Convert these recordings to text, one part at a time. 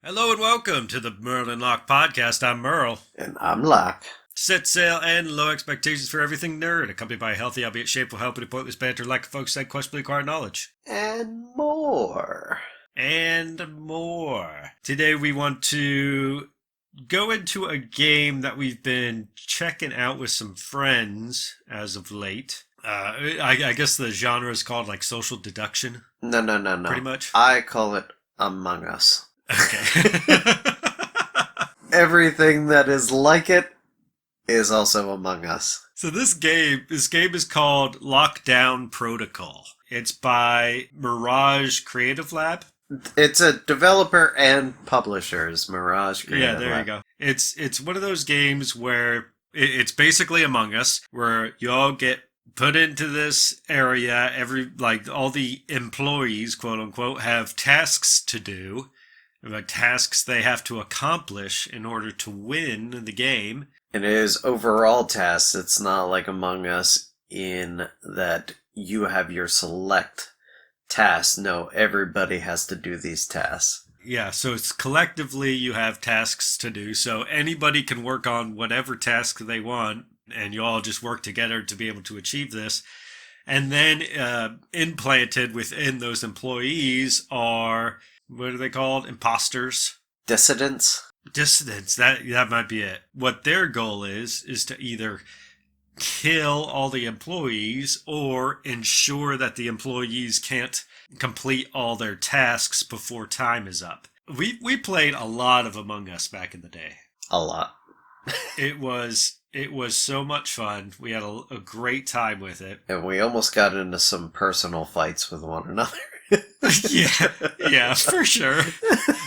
Hello and welcome to the Merlin Locke podcast. I'm Merle. And I'm Locke. Set sail and low expectations for everything nerd, accompanied by a healthy, albeit shameful, help and pointless banter like folks said, questionably acquired knowledge. And more. And more. Today we want to go into a game that we've been checking out with some friends as of late. I guess the genre is called like social deduction. No. Pretty much. I call it Among Us. Okay. Everything that is like it is also Among Us. So this game is called Lockdown Protocol. It's by Mirage Creative Lab. It's a developer and publishers, Mirage Creative Yeah, there Lab. you go. It's one of those games where it's basically Among Us, where you all get put into this area. All the employees, quote unquote, have tasks to do. Like tasks they have to accomplish in order to win the game. And it is overall tasks. It's not like Among Us in that you have your select tasks. No, everybody has to do these tasks. Yeah, so it's collectively you have tasks to do. So anybody can work on whatever task they want, and you all just work together to be able to achieve this. And then implanted within those employees are, what are they called? Imposters? Dissidents? Dissidents. That might be it. What their goal is to either kill all the employees or ensure that the employees can't complete all their tasks before time is up. We played a lot of Among Us back in the day. A lot. It was so much fun. We had a great time with it. And we almost got into some personal fights with one another. yeah, for sure.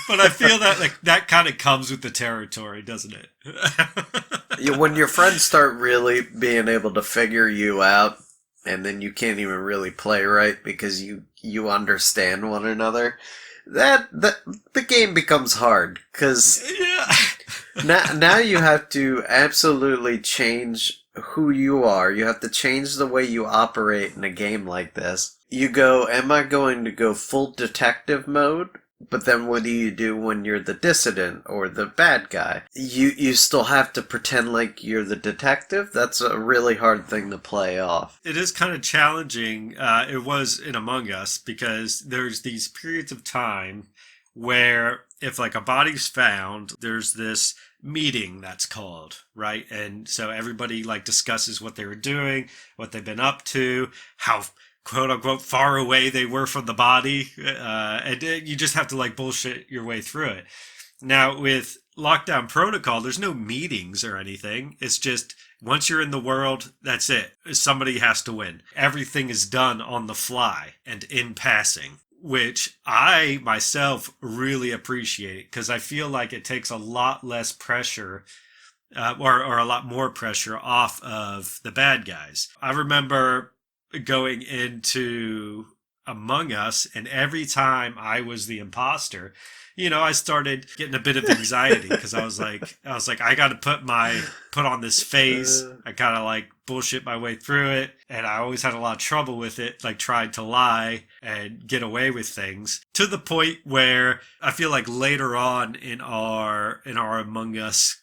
But I feel that that kind of comes with the territory, doesn't it? When your friends start really being able to figure you out, and then you can't even really play right because you understand one another, that the game becomes hard because now you have to absolutely change who you are. You have to change the way you operate in a game like this. You go, am I going to go full detective mode? But then what do you do when you're the dissident or the bad guy? You still have to pretend like you're the detective? That's a really hard thing to play off. It is kind of challenging. It was in Among Us because there's these periods of time where if like a body's found, there's this meeting that's called, right? And so everybody like discusses what they were doing, what they've been up to, how quote unquote far away they were from the body, and you just have to like bullshit your way through it. Now with Lockdown Protocol, there's no meetings or anything. It's just once you're in the world, that's it. Somebody has to win. Everything is done on the fly and in passing, which I myself really appreciate because I feel like it takes a lot less pressure or a lot more pressure off of the bad guys. I remember going into Among Us, and every time I was the imposter, I started getting a bit of anxiety because I was like, I got to put on this face. I kind of like bullshit my way through it, and I always had a lot of trouble with it, like tried to lie and get away with things to the point where I feel like later on in our Among Us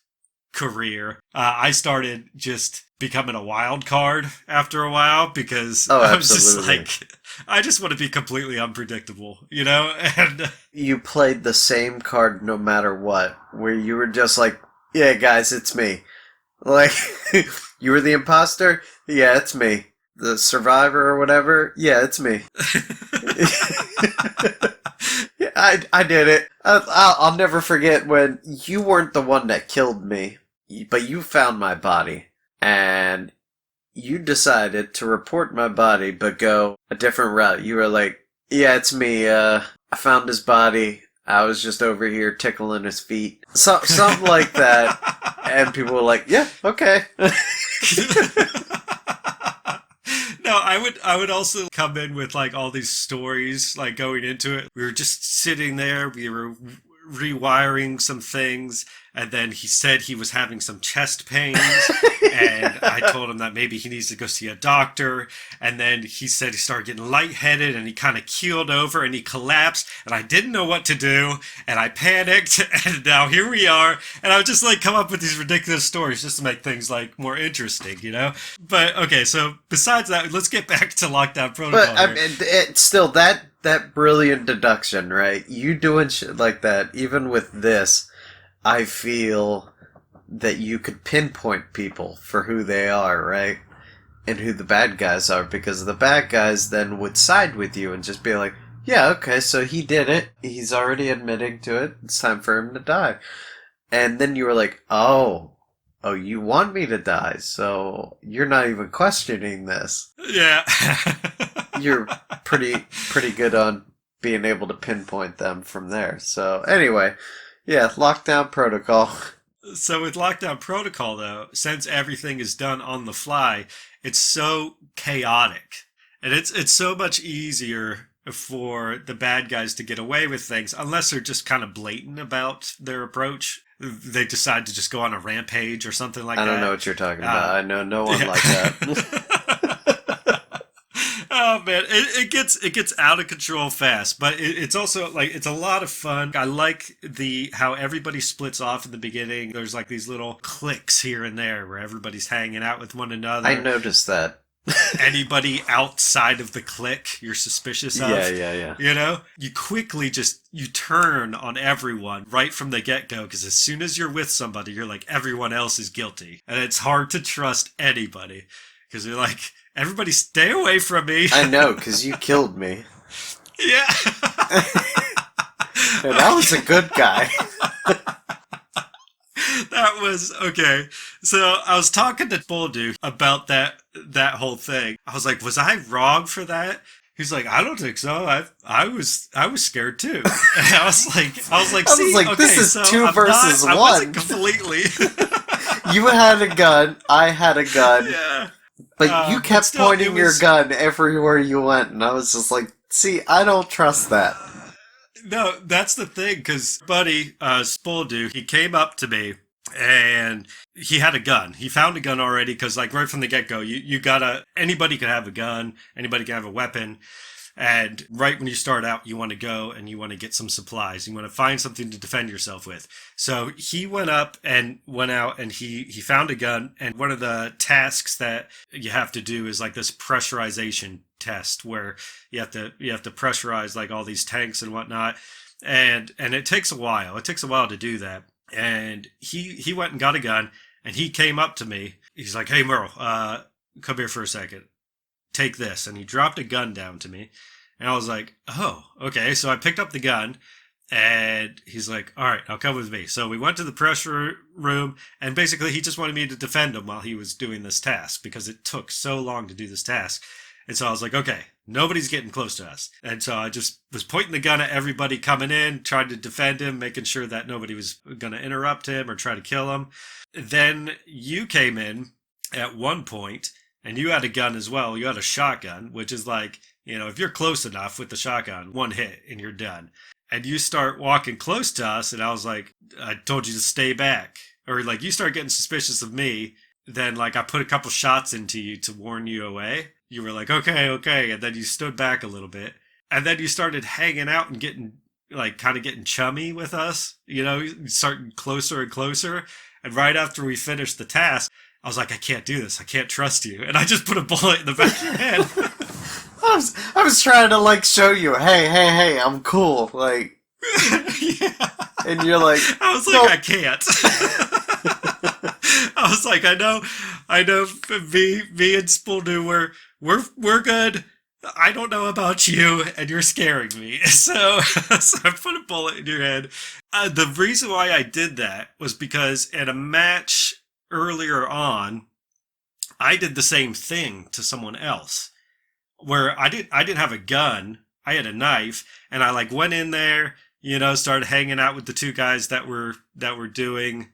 career, I started just becoming a wild card after a while because I was just like, I just want to be completely unpredictable, and you played the same card no matter what, where you were just like, yeah guys, it's me. Like, you were the imposter? Yeah, it's me. The survivor or whatever? Yeah, it's me. Yeah, I did it. I'll never forget when you weren't the one that killed me, but you found my body. And you decided to report my body, but go a different route. You were like, yeah, it's me. I found his body. I was just over here tickling his feet. Something like that. And people were like, yeah, okay. No, I would also come in with like all these stories, like going into it. We were just sitting there. We were rewiring some things, and then he said he was having some chest pains, and I told him that maybe he needs to go see a doctor, and then he said he started getting lightheaded, and he kind of keeled over, and he collapsed, and I didn't know what to do, and I panicked, and now here we are, and I would just like come up with these ridiculous stories just to make things like more interesting, you know? But okay, so besides that, let's get back to Lockdown Protocol. But I mean, it's still that brilliant deduction, right? You doing shit like that, even with this, I feel that you could pinpoint people for who they are, right? And who the bad guys are, because the bad guys then would side with you and just be like, yeah, okay, so he did it. He's already admitting to it. It's time for him to die. And then you were like, oh, you want me to die, so you're not even questioning this. Yeah. You're pretty good on being able to pinpoint them from there. So anyway, yeah, Lockdown Protocol. So with Lockdown Protocol, though, since everything is done on the fly, it's so chaotic. And it's so much easier for the bad guys to get away with things, unless they're just kind of blatant about their approach. They decide to just go on a rampage or something like that. I don't know what you're talking about. I know no one like that. Oh man, it gets out of control fast, but it's also like it's a lot of fun. I like how everybody splits off in the beginning. There's like these little cliques here and there where everybody's hanging out with one another. I noticed that. Anybody outside of the clique you're suspicious of. Yeah. You know? You quickly you turn on everyone right from the get-go, because as soon as you're with somebody, you're like, everyone else is guilty. And it's hard to trust anybody, because you're like, everybody stay away from me. I know, because you killed me. Yeah. And I was a good guy. That was okay. So I was talking to Boldu about that whole thing. I was like, was I wrong for that? He's like, I don't think so. I was scared too. And I was like, okay, this is so 2 versus 1. I wasn't completely. You had a gun. I had a gun. Yeah. But you kept pointing your gun everywhere you went, and I was just like, see, I don't trust that. No, that's the thing, because Buddy, Spoldu, he came up to me, and he had a gun. He found a gun already, because like right from the get-go, you gotta, anybody can have a gun, anybody can have a weapon, and right when you start out, you want to go and you want to get some supplies. You want to find something to defend yourself with. So he went up and went out, and he found a gun, and one of the tasks that you have to do is like this pressurization test, where you have to pressurize like all these tanks and whatnot, and it takes a while. It takes a while to do that. And he went and got a gun, and he came up to me. He's like, "Hey Merle, come here for a second. Take this." And he dropped a gun down to me, and I was like, "Oh, okay." So I picked up the gun, and he's like, "All right, now come with me." So we went to the pressure room, and basically he just wanted me to defend him while he was doing this task, because it took so long to do this task. And so I was like, okay, nobody's getting close to us. And so I just was pointing the gun at everybody coming in, trying to defend him, making sure that nobody was going to interrupt him or try to kill him. Then you came in at one point, and you had a gun as well. You had a shotgun, which is like, you know, if you're close enough with the shotgun, one hit and you're done. And you start walking close to us, and I was like, I told you to stay back. Or like you start getting suspicious of me. Then like I put a couple shots into you to warn you away. You were like, okay. And then you stood back a little bit. And then you started hanging out and getting, like, kind of getting chummy with us. You know, starting closer and closer. And right after we finished the task, I was like, I can't do this. I can't trust you. And I just put a bullet in the back of your head. I was trying to, like, show you, hey, I'm cool. Like, yeah. And you're like, I was like, nope. I can't. I was like, I know, me and Spoldu, we're good. I don't know about you, and you're scaring me. So I put a bullet in your head. The reason why I did that was because in a match earlier on, I did the same thing to someone else, where I didn't have a gun. I had a knife, and I like went in there, you know, started hanging out with the two guys that were doing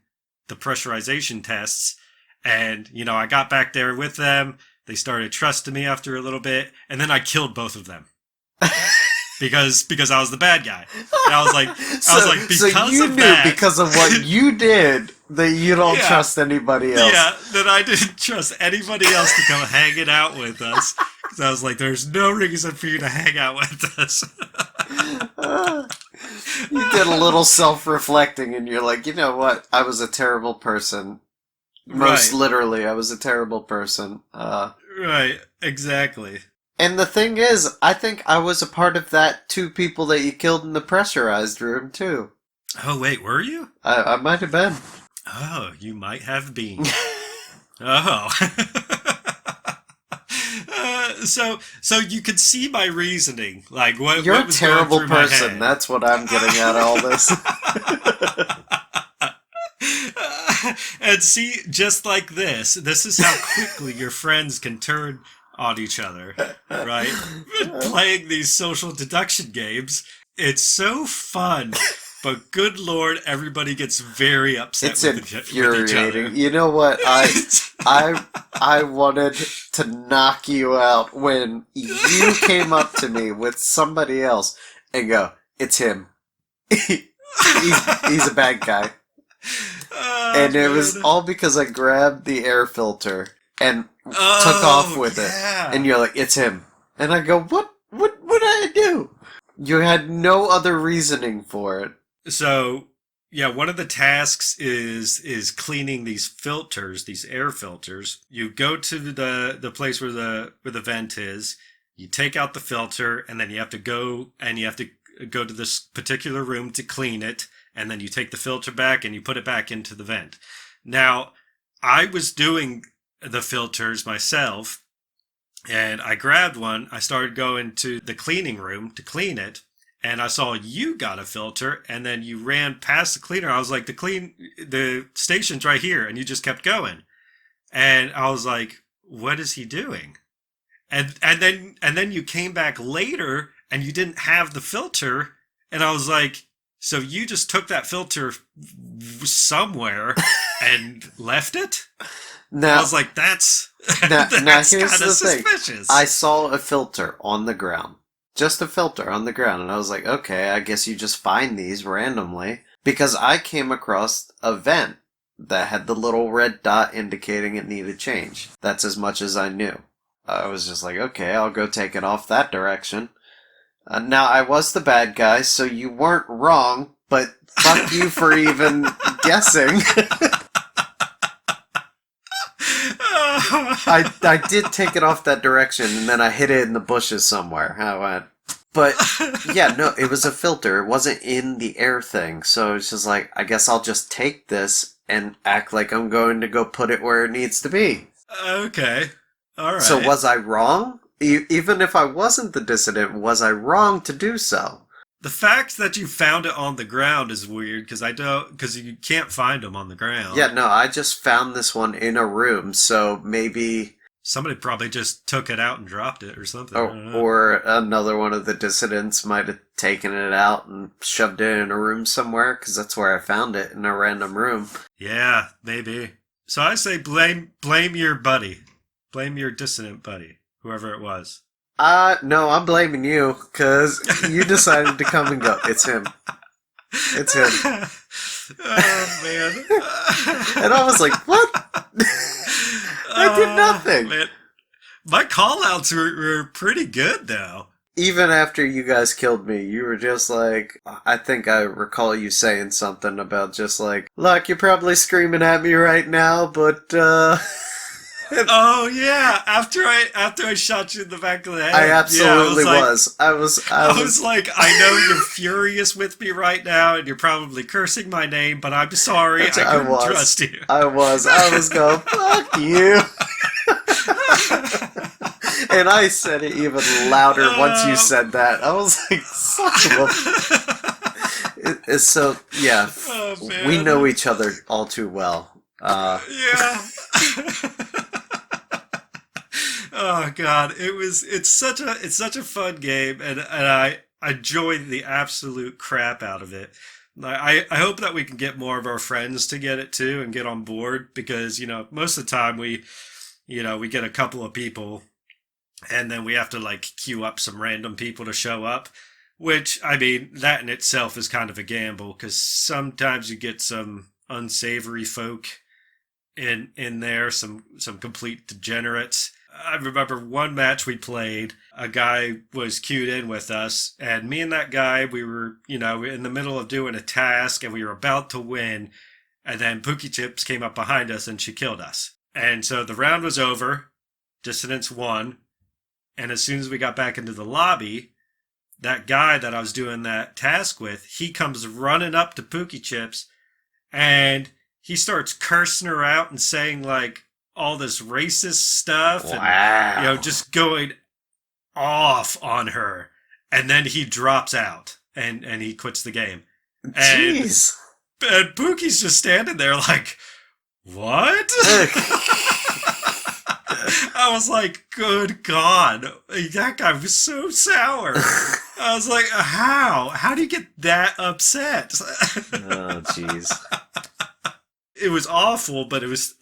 the pressurization tests. And, you know, I got back there with them. They started trusting me after a little bit. And then I killed both of them. because I was the bad guy. And I was like, So because you of knew that, because of what you did that you don't yeah, trust anybody else. yeah, that I didn't trust anybody else to come hanging out with us. Because I was like, there's no reason for you to hang out with us. Uh, you did a little self-reflecting, and you're like, you know what? I was a terrible person. Most Right, literally, I was a terrible person. right, exactly. And the thing is, I think I was a part of that two people that you killed in the pressurized room, too. Oh, wait, were you? I might have been. Oh, you might have been. Oh. So you could see my reasoning, like You're what a was going terrible through my person. head. That's what I'm getting out of all this. And see, just like this is how quickly your friends can turn on each other, right? Playing these social deduction games, it's so fun. But good lord, everybody gets very upset It's with each other. infuriating. You know what? I wanted to knock you out when you came up to me with somebody else and go, "It's him. he's a bad guy." Oh, And it man. was all because I grabbed the air filter and took off Oh, with it. yeah. And you're like, "It's him." And I go, What did I do?" You had no other reasoning for it. So, yeah, one of the tasks is cleaning these filters, these air filters. You go to the place where the vent is. You take out the filter, and then you have to go to this particular room to clean it, and then you take the filter back and you put it back into the vent. Now, I was doing the filters myself, and I grabbed one. I started going to the cleaning room to clean it. And I saw you got a filter, and then you ran past the cleaner. I was like, the station's right here, and you just kept going. And I was like, what is he doing? And then you came back later, and you didn't have the filter, and I was like, so you just took that filter somewhere and left it? Now, I was like, that's now that's here's kind the of thing. suspicious. I saw a filter on the ground. Just a filter on the ground. And I was like, okay, I guess you just find these randomly. Because I came across a vent that had the little red dot indicating it needed change. That's as much as I knew. I was just like, okay, I'll go take it off that direction. Now, I was the bad guy, so you weren't wrong, but fuck you for even guessing. I did take it off that direction, and then I hid it in the bushes somewhere. I went. But, yeah, no, it was a filter. It wasn't in the air thing. So it's just like, I guess I'll just take this and act like I'm going to go put it where it needs to be. Okay. All right. So was I wrong? Even if I wasn't the dissident, was I wrong to do so? The fact that you found it on the ground is weird because you can't find them on the ground. Yeah, no, I just found this one in a room, so maybe... Somebody probably just took it out and dropped it or something. Or another one of the dissidents might have taken it out and shoved it in a room somewhere, because that's where I found it, in a random room. Yeah, maybe. So I say blame your buddy. Blame your dissident buddy, whoever it was. No, I'm blaming you, because you decided to come and go. It's him. It's him. Oh, man. And I was like, what? I did nothing. Man. My call-outs were pretty good, though. Even after you guys killed me, you were just like, I think I recall you saying something about just like, look, you're probably screaming at me right now, but, Oh yeah! After I shot you in the back of the head, I absolutely I was. I was like, I know you're furious with me right now, and you're probably cursing my name, but I'm sorry, I couldn't trust you. I was going, fuck you. And I said it even louder once you said that. I was like, son of a... So, yeah, we know each other all too well. Yeah. Oh God, it's such a fun game, and I enjoyed the absolute crap out of it. I hope that we can get more of our friends to get it too and get on board, because most of the time we get a couple of people and then we have to like queue up some random people to show up. Which, I mean, that in itself is kind of a gamble because sometimes you get some unsavory folk in there, some complete degenerates. I remember one match we played, a guy was queued in with us, and me and that guy, we were, in the middle of doing a task and we were about to win, and then Pookie Chips came up behind us and she killed us. And so the round was over, Dissonance won, and as soon as we got back into the lobby, that guy that I was doing that task with, he comes running up to Pookie Chips and he starts cursing her out and saying like all this racist stuff. Wow. And, just going off on her. And then he drops out and he quits the game. Jeez. And Pookie's just standing there like, what? I was like, good God, that guy was so sour. I was like, how? How do you get that upset? Oh, jeez. It was awful, but it was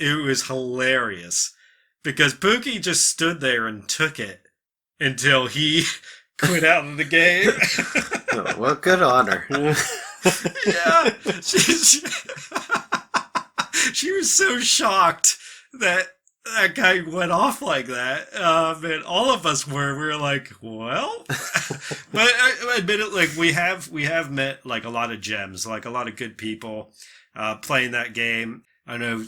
hilarious because Pookie just stood there and took it until he quit out of the game. Oh, well, good on her. Yeah, she was so shocked that guy went off like that. And all of us were. We were like, well, but I admit it. Like we have met like a lot of gems, like a lot of good people playing that game. I know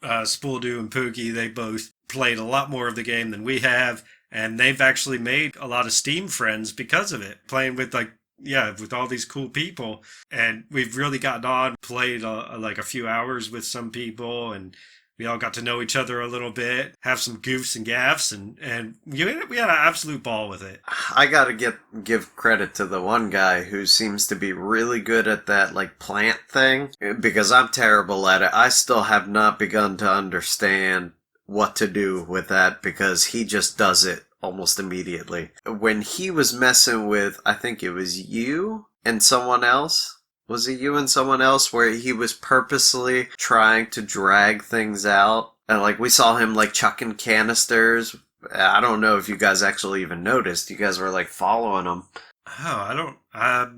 Spooldo and Pookie, they both played a lot more of the game than we have, and they've actually made a lot of Steam friends because of it. Playing with with all these cool people, and we've really gotten on, played like a few hours with some people, and we all got to know each other a little bit, have some goofs and gaffs, and we had an absolute ball with it. I gotta give credit to the one guy who seems to be really good at that like plant thing, because I'm terrible at it. I still have not begun to understand what to do with that because he just does it almost immediately. When he was messing with, I think it was you and someone else. Was it you and someone else where he was purposely trying to drag things out? And like we saw him like chucking canisters. I don't know if you guys actually even noticed. You guys were like following him. Oh, I don't,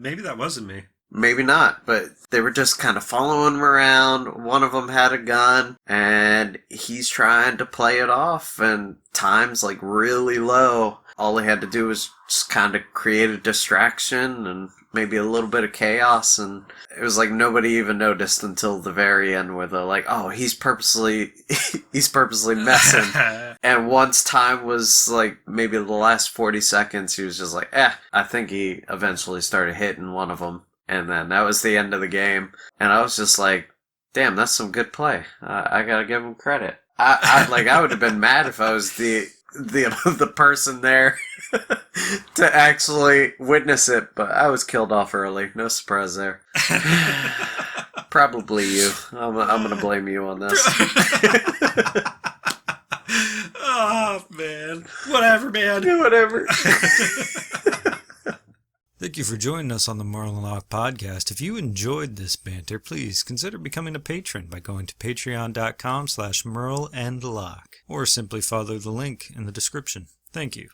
maybe that wasn't me. Maybe not, but they were just kind of following him around. One of them had a gun, and he's trying to play it off, and time's like really low. All he had to do was just kind of create a distraction and maybe a little bit of chaos, and it was like nobody even noticed until the very end where they're like, oh, he's purposely messing. And once time was like maybe the last 40 seconds, he was just like, I think he eventually started hitting one of them. And then that was the end of the game. And I was just like, damn, that's some good play. I gotta give him credit. I would have been mad if I was the person there to actually witness it, but I was killed off early. No surprise there. Probably you. I'm gonna blame you on this. Oh man, whatever, man. Yeah, whatever. Thank you for joining us on the Merle and Locke podcast. If you enjoyed this banter, please consider becoming a patron by going to patreon.com/Merle and Locke, or simply follow the link in the description. Thank you.